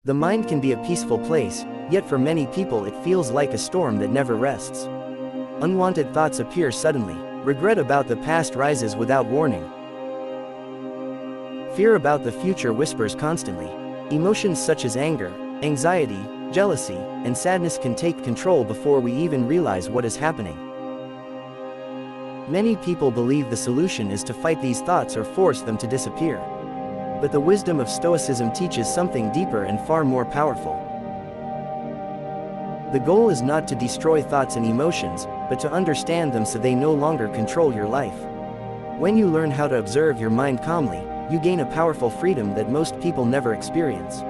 The mind can be a peaceful place, yet for many people it feels like a storm that never rests. Unwanted thoughts appear suddenly. Regret about the past rises without warning. Fear about the future whispers constantly. Emotions such as anger, anxiety, jealousy, and sadness can take control before we even realize what is happening. Many people believe the solution is to fight these thoughts or force them to disappear. But the wisdom of Stoicism teaches something deeper and far more powerful. The goal is not to destroy thoughts and emotions, but to understand them so they no longer control your life. When you learn how to observe your mind calmly, you gain a powerful freedom that most people never experience.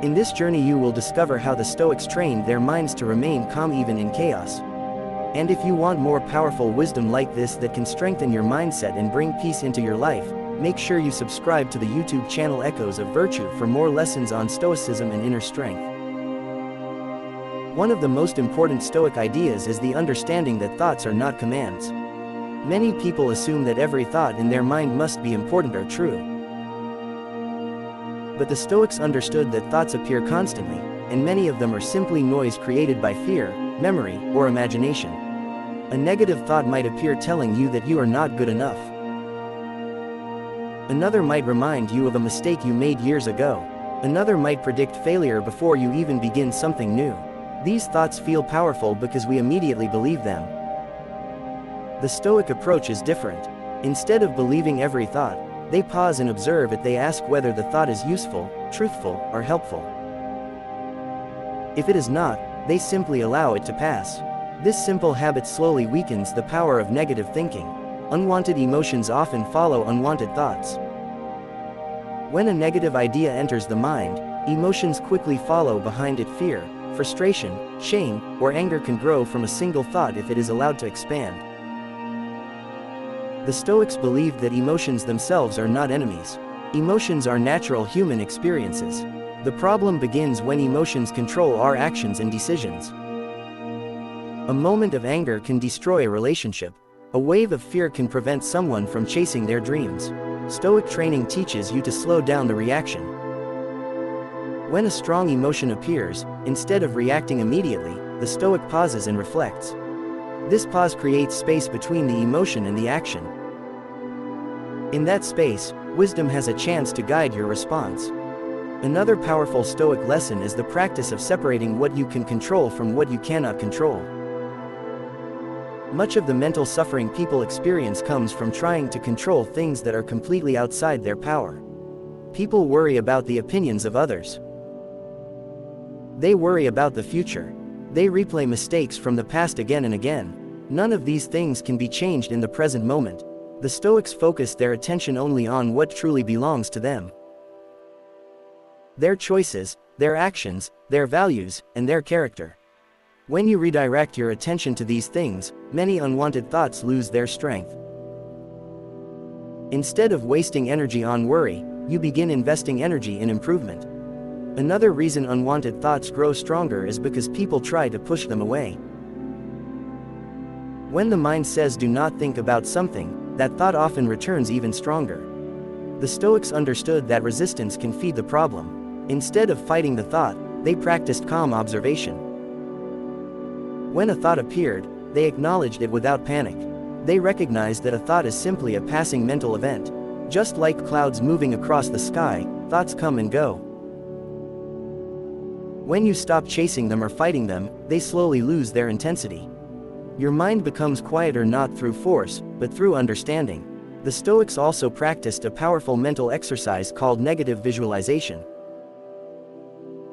In this journey you will discover how the Stoics trained their minds to remain calm even in chaos. And if you want more powerful wisdom like this that can strengthen your mindset and bring peace into your life, make sure you subscribe to the YouTube channel Echoes of Virtue for more lessons on Stoicism and inner strength. One of the most important Stoic ideas is the understanding that thoughts are not commands. Many people assume that every thought in their mind must be important or true. But the Stoics understood that thoughts appear constantly, and many of them are simply noise created by fear, memory, or imagination. A negative thought might appear telling you that you are not good enough. Another might remind you of a mistake you made years ago. Another might predict failure before you even begin something new. These thoughts feel powerful because we immediately believe them. The Stoic approach is different. Instead of believing every thought, they pause and observe it. They ask whether the thought is useful, truthful, or helpful. If it is not, they simply allow it to pass. This simple habit slowly weakens the power of negative thinking. Unwanted emotions often follow unwanted thoughts. When a negative idea enters the mind, emotions quickly follow behind it. Fear, frustration, shame, or anger can grow from a single thought if it is allowed to expand. The Stoics believed that emotions themselves are not enemies. Emotions are natural human experiences. The problem begins when emotions control our actions and decisions. A moment of anger can destroy a relationship. A wave of fear can prevent someone from chasing their dreams. Stoic training teaches you to slow down the reaction. When a strong emotion appears, instead of reacting immediately, the Stoic pauses and reflects. This pause creates space between the emotion and the action. In that space, wisdom has a chance to guide your response. Another powerful Stoic lesson is the practice of separating what you can control from what you cannot control. Much of the mental suffering people experience comes from trying to control things that are completely outside their power. People worry about the opinions of others. They worry about the future. They replay mistakes from the past again and again. None of these things can be changed in the present moment. The Stoics focus their attention only on what truly belongs to them. Their choices, their actions, their values, and their character. When you redirect your attention to these things, many unwanted thoughts lose their strength. Instead of wasting energy on worry, you begin investing energy in improvement. Another reason unwanted thoughts grow stronger is because people try to push them away. When the mind says do not think about something, that thought often returns even stronger. The Stoics understood that resistance can feed the problem. Instead of fighting the thought, they practiced calm observation. When a thought appeared, they acknowledged it without panic. They recognized that a thought is simply a passing mental event. Just like clouds moving across the sky, thoughts come and go. When you stop chasing them or fighting them, they slowly lose their intensity. Your mind becomes quieter not through force, but through understanding. The Stoics also practiced a powerful mental exercise called negative visualization.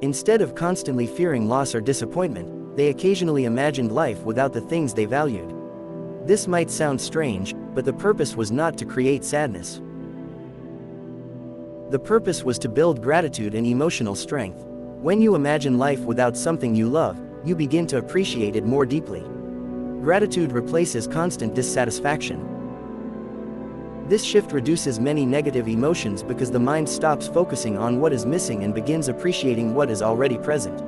Instead of constantly fearing loss or disappointment, they occasionally imagined life without the things they valued. This might sound strange, but the purpose was not to create sadness. The purpose was to build gratitude and emotional strength. When you imagine life without something you love, you begin to appreciate it more deeply. Gratitude replaces constant dissatisfaction. This shift reduces many negative emotions because the mind stops focusing on what is missing and begins appreciating what is already present.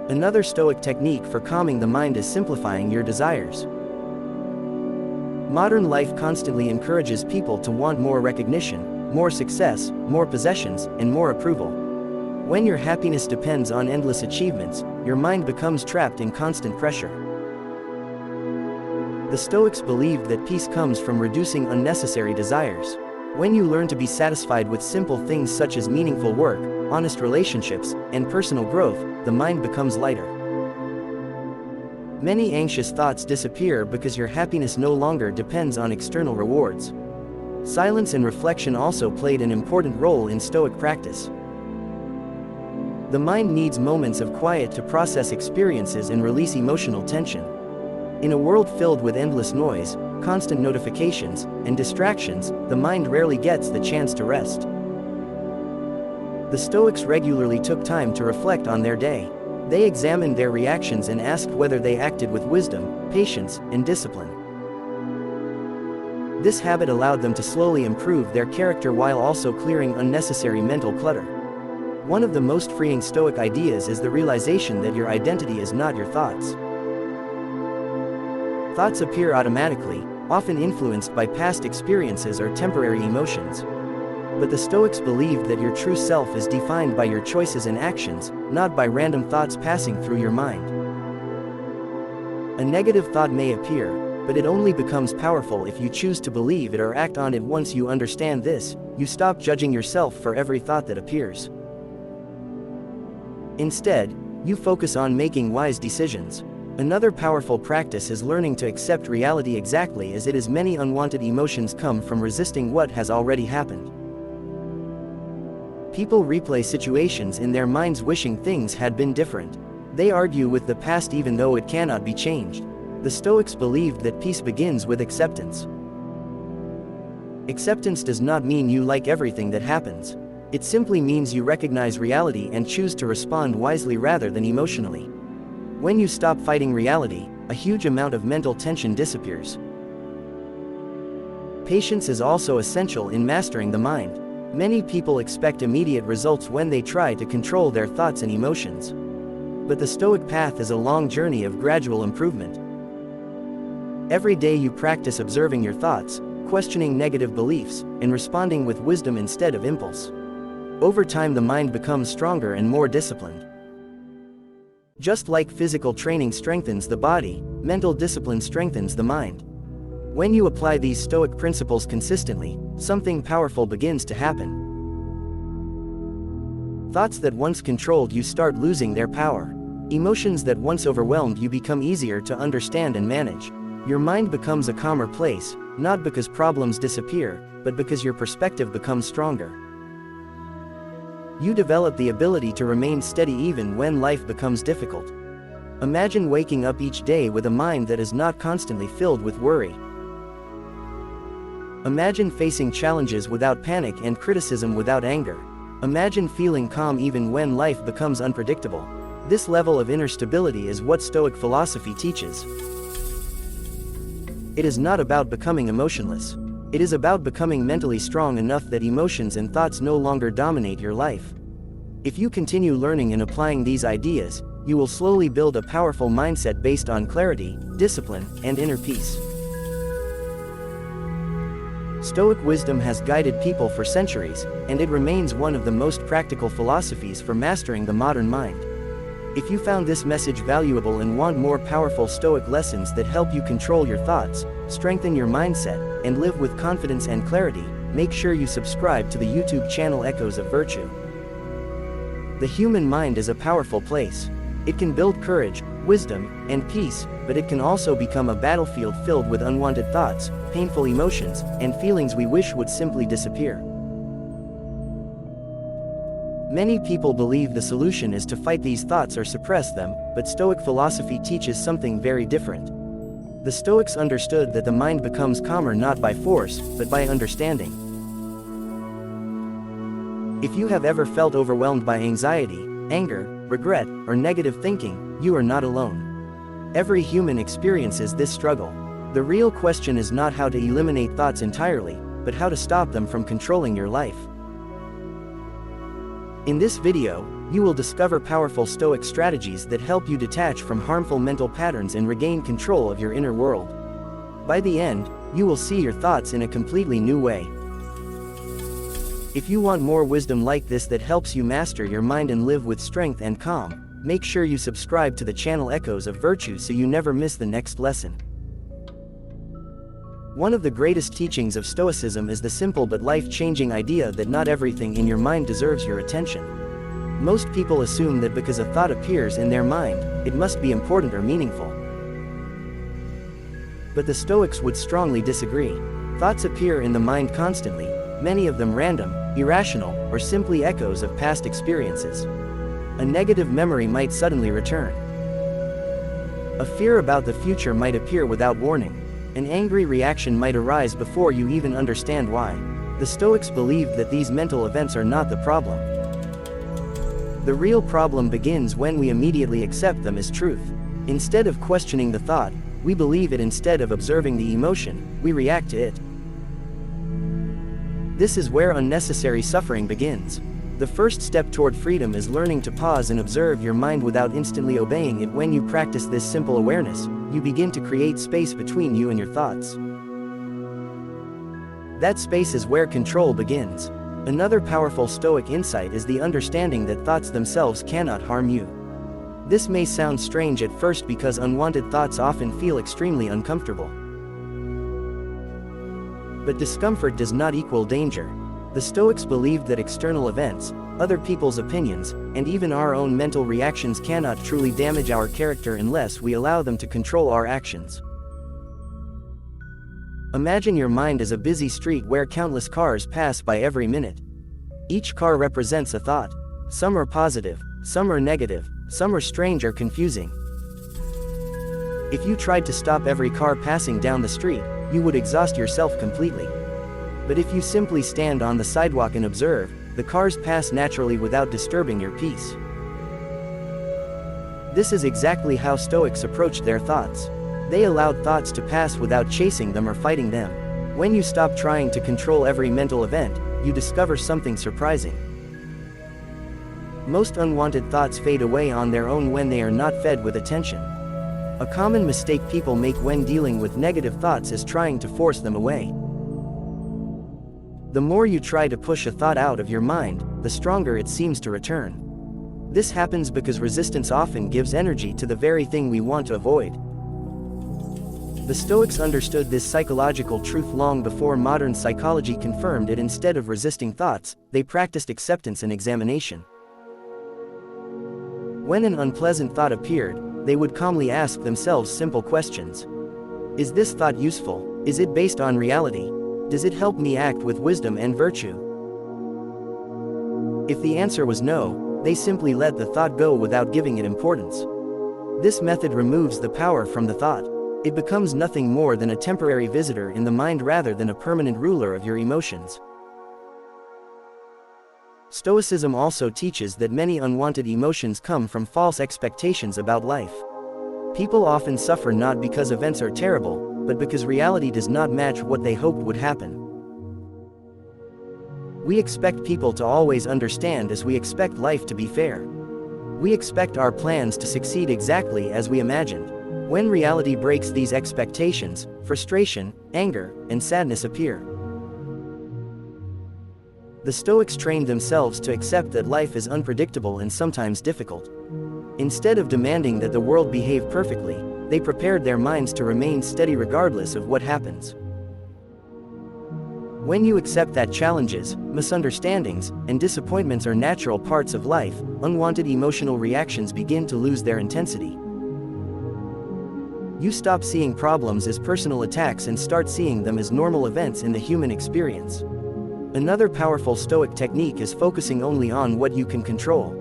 Another Stoic technique for calming the mind is simplifying your desires. Modern life constantly encourages people to want more recognition, more success, more possessions, and more approval. When your happiness depends on endless achievements, your mind becomes trapped in constant pressure. The Stoics believed that peace comes from reducing unnecessary desires. When you learn to be satisfied with simple things such as meaningful work, honest relationships, and personal growth, the mind becomes lighter. Many anxious thoughts disappear because your happiness no longer depends on external rewards. Silence and reflection also played an important role in Stoic practice. The mind needs moments of quiet to process experiences and release emotional tension. In a world filled with endless noise, constant notifications, and distractions, the mind rarely gets the chance to rest. The Stoics regularly took time to reflect on their day. They examined their reactions and asked whether they acted with wisdom, patience, and discipline. This habit allowed them to slowly improve their character while also clearing unnecessary mental clutter. One of the most freeing Stoic ideas is the realization that your identity is not your thoughts. Thoughts appear automatically, often influenced by past experiences or temporary emotions. But the Stoics believed that your true self is defined by your choices and actions, not by random thoughts passing through your mind. A negative thought may appear, but it only becomes powerful if you choose to believe it or act on it. Once you understand this, you stop judging yourself for every thought that appears. Instead, you focus on making wise decisions. Another powerful practice is learning to accept reality exactly as it is. Many unwanted emotions come from resisting what has already happened. People replay situations in their minds wishing things had been different. They argue with the past even though it cannot be changed. The Stoics believed that peace begins with acceptance. Acceptance does not mean you like everything that happens. It simply means you recognize reality and choose to respond wisely rather than emotionally. When you stop fighting reality, a huge amount of mental tension disappears. Patience is also essential in mastering the mind. Many people expect immediate results when they try to control their thoughts and emotions. But the Stoic path is a long journey of gradual improvement. Every day you practice observing your thoughts, questioning negative beliefs, and responding with wisdom instead of impulse. Over time the mind becomes stronger and more disciplined. Just like physical training strengthens the body, mental discipline strengthens the mind. When you apply these Stoic principles consistently, something powerful begins to happen. Thoughts that once controlled you start losing their power. Emotions that once overwhelmed you become easier to understand and manage. Your mind becomes a calmer place, not because problems disappear, but because your perspective becomes stronger. You develop the ability to remain steady even when life becomes difficult. Imagine waking up each day with a mind that is not constantly filled with worry. Imagine facing challenges without panic and criticism without anger. Imagine feeling calm even when life becomes unpredictable. This level of inner stability is what Stoic philosophy teaches. It is not about becoming emotionless. It is about becoming mentally strong enough that emotions and thoughts no longer dominate your life. If you continue learning and applying these ideas, you will slowly build a powerful mindset based on clarity, discipline, and inner peace. Stoic wisdom has guided people for centuries, and it remains one of the most practical philosophies for mastering the modern mind. If you found this message valuable and want more powerful Stoic lessons that help you control your thoughts, strengthen your mindset, and live with confidence and clarity, make sure you subscribe to the YouTube channel Echoes of Virtue. The human mind is a powerful place. It can build courage, wisdom, and peace, but it can also become a battlefield filled with unwanted thoughts, painful emotions, and feelings we wish would simply disappear. Many people believe the solution is to fight these thoughts or suppress them, but Stoic philosophy teaches something very different. The Stoics understood that the mind becomes calmer not by force, but by understanding. If you have ever felt overwhelmed by anxiety, anger, regret, or negative thinking, you are not alone. Every human experiences this struggle. The real question is not how to eliminate thoughts entirely, but how to stop them from controlling your life. In this video, you will discover powerful Stoic strategies that help you detach from harmful mental patterns and regain control of your inner world. By the end, you will see your thoughts in a completely new way. If you want more wisdom like this that helps you master your mind and live with strength and calm, make sure you subscribe to the channel Echoes of Virtue so you never miss the next lesson. One of the greatest teachings of Stoicism is the simple but life-changing idea that not everything in your mind deserves your attention. Most people assume that because a thought appears in their mind, it must be important or meaningful. But the Stoics would strongly disagree. Thoughts appear in the mind constantly, many of them random, irrational, or simply echoes of past experiences. A negative memory might suddenly return. A fear about the future might appear without warning. An angry reaction might arise before you even understand why. The Stoics believed that these mental events are not the problem. The real problem begins when we immediately accept them as truth. Instead of questioning the thought, we believe it. Instead of observing the emotion, we react to it. This is where unnecessary suffering begins. The first step toward freedom is learning to pause and observe your mind without instantly obeying it. When you practice this simple awareness, you begin to create space between you and your thoughts. That space is where control begins. Another powerful Stoic insight is the understanding that thoughts themselves cannot harm you. This may sound strange at first because unwanted thoughts often feel extremely uncomfortable. But discomfort does not equal danger. The Stoics believed that external events, other people's opinions, and even our own mental reactions cannot truly damage our character unless we allow them to control our actions. Imagine your mind as a busy street where countless cars pass by every minute. Each car represents a thought. Some are positive, some are negative, some are strange or confusing. If you tried to stop every car passing down the street, you would exhaust yourself completely. But if you simply stand on the sidewalk and observe, the cars pass naturally without disturbing your peace. This is exactly how Stoics approached their thoughts. They allowed thoughts to pass without chasing them or fighting them. When you stop trying to control every mental event, you discover something surprising. Most unwanted thoughts fade away on their own when they are not fed with attention. A common mistake people make when dealing with negative thoughts is trying to force them away. The more you try to push a thought out of your mind, the stronger it seems to return. This happens because resistance often gives energy to the very thing we want to avoid. The Stoics understood this psychological truth long before modern psychology confirmed it. Instead of resisting thoughts, they practiced acceptance and examination. When an unpleasant thought appeared, they would calmly ask themselves simple questions. Is this thought useful? Is it based on reality? Does it help me act with wisdom and virtue? If the answer was no, they simply let the thought go without giving it importance. This method removes the power from the thought. It becomes nothing more than a temporary visitor in the mind rather than a permanent ruler of your emotions. Stoicism also teaches that many unwanted emotions come from false expectations about life. People often suffer not because events are terrible, but because reality does not match what they hoped would happen. We expect people to always understand as we expect life to be fair. We expect our plans to succeed exactly as we imagined. When reality breaks these expectations, frustration, anger, and sadness appear. The Stoics trained themselves to accept that life is unpredictable and sometimes difficult. Instead of demanding that the world behave perfectly, they prepared their minds to remain steady regardless of what happens. When you accept that challenges, misunderstandings, and disappointments are natural parts of life, unwanted emotional reactions begin to lose their intensity. You stop seeing problems as personal attacks and start seeing them as normal events in the human experience. Another powerful Stoic technique is focusing only on what you can control.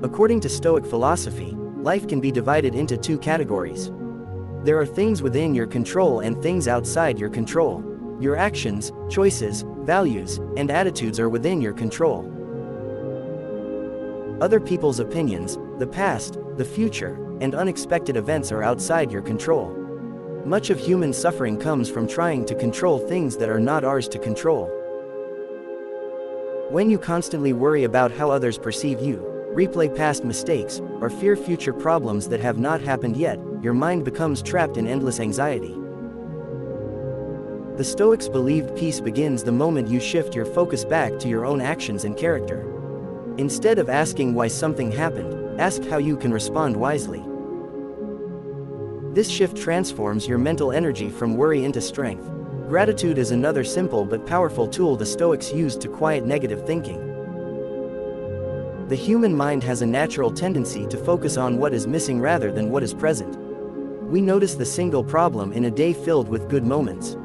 According to Stoic philosophy, life can be divided into two categories. There are things within your control and things outside your control. Your actions, choices, values, and attitudes are within your control. Other people's opinions, the past, the future, and unexpected events are outside your control. Much of human suffering comes from trying to control things that are not ours to control. When you constantly worry about how others perceive you, replay past mistakes, or fear future problems that have not happened yet, your mind becomes trapped in endless anxiety. The Stoics believed peace begins the moment you shift your focus back to your own actions and character. Instead of asking why something happened, ask how you can respond wisely. This shift transforms your mental energy from worry into strength. Gratitude is another simple but powerful tool the Stoics used to quiet negative thinking. The human mind has a natural tendency to focus on what is missing rather than what is present. We notice the single problem in a day filled with good moments.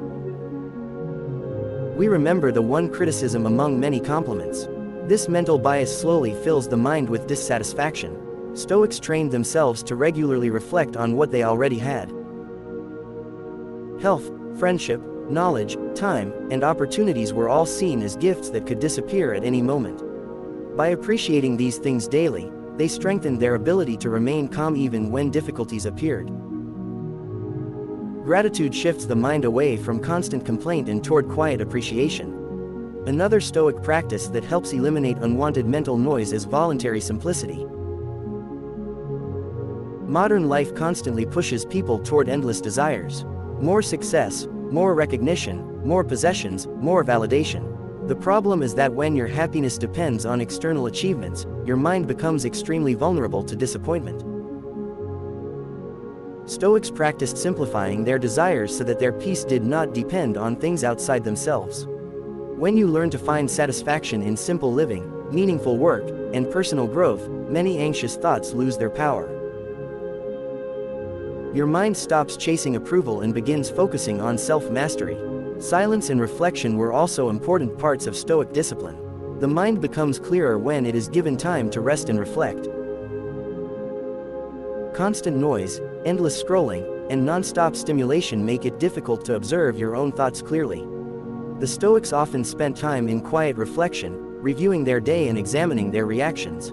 We remember the one criticism among many compliments. This mental bias slowly fills the mind with dissatisfaction. Stoics trained themselves to regularly reflect on what they already had. Health, friendship, knowledge, time, and opportunities were all seen as gifts that could disappear at any moment. By appreciating these things daily, they strengthened their ability to remain calm even when difficulties appeared. Gratitude shifts the mind away from constant complaint and toward quiet appreciation. Another Stoic practice that helps eliminate unwanted mental noise is voluntary simplicity. Modern life constantly pushes people toward endless desires. More success, more recognition, more possessions, more validation. The problem is that when your happiness depends on external achievements, your mind becomes extremely vulnerable to disappointment. Stoics practiced simplifying their desires so that their peace did not depend on things outside themselves. When you learn to find satisfaction in simple living, meaningful work, and personal growth, many anxious thoughts lose their power. Your mind stops chasing approval and begins focusing on self-mastery. Silence and reflection were also important parts of Stoic discipline. The mind becomes clearer when it is given time to rest and reflect. Constant noise, endless scrolling, and non-stop stimulation make it difficult to observe your own thoughts clearly. The Stoics often spent time in quiet reflection, reviewing their day and examining their reactions.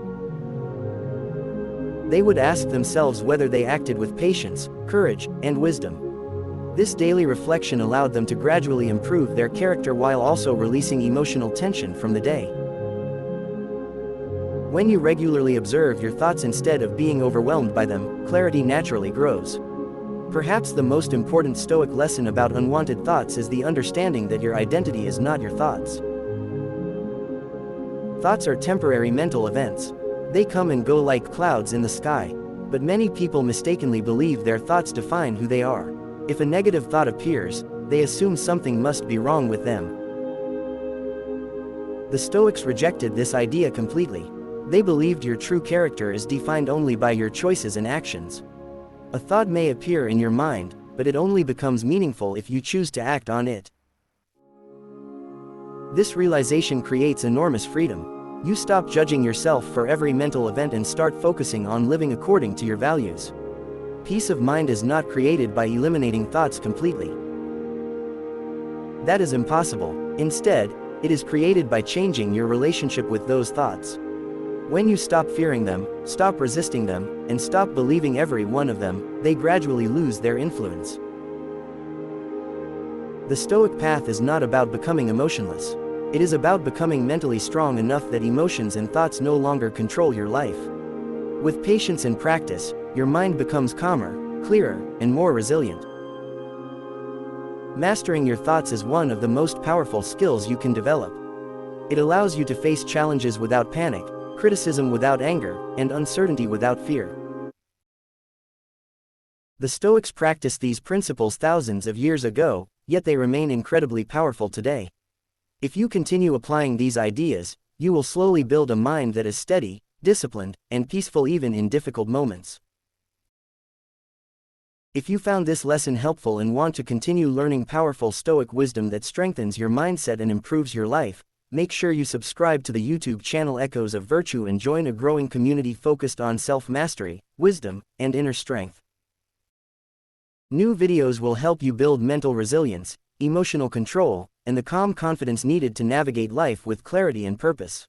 They would ask themselves whether they acted with patience, courage, and wisdom. This daily reflection allowed them to gradually improve their character while also releasing emotional tension from the day. When you regularly observe your thoughts instead of being overwhelmed by them, clarity naturally grows. Perhaps the most important Stoic lesson about unwanted thoughts is the understanding that your identity is not your thoughts. Thoughts are temporary mental events. They come and go like clouds in the sky, but many people mistakenly believe their thoughts define who they are. If a negative thought appears, they assume something must be wrong with them. The Stoics rejected this idea completely. They believed your true character is defined only by your choices and actions. A thought may appear in your mind, but it only becomes meaningful if you choose to act on it. This realization creates enormous freedom. You stop judging yourself for every mental event and start focusing on living according to your values. Peace of mind is not created by eliminating thoughts completely. That is impossible. Instead, it is created by changing your relationship with those thoughts. When you stop fearing them, stop resisting them, and stop believing every one of them, they gradually lose their influence. The Stoic path is not about becoming emotionless. It is about becoming mentally strong enough that emotions and thoughts no longer control your life. With patience and practice, your mind becomes calmer, clearer, and more resilient. Mastering your thoughts is one of the most powerful skills you can develop. It allows you to face challenges without panic, criticism without anger, and uncertainty without fear. The Stoics practiced these principles thousands of years ago, yet they remain incredibly powerful today. If you continue applying these ideas, you will slowly build a mind that is steady, disciplined, and peaceful even in difficult moments. If you found this lesson helpful and want to continue learning powerful Stoic wisdom that strengthens your mindset and improves your life, make sure you subscribe to the YouTube channel Echoes of Virtue and join a growing community focused on self-mastery, wisdom, and inner strength. New videos will help you build mental resilience, emotional control, and the calm confidence needed to navigate life with clarity and purpose.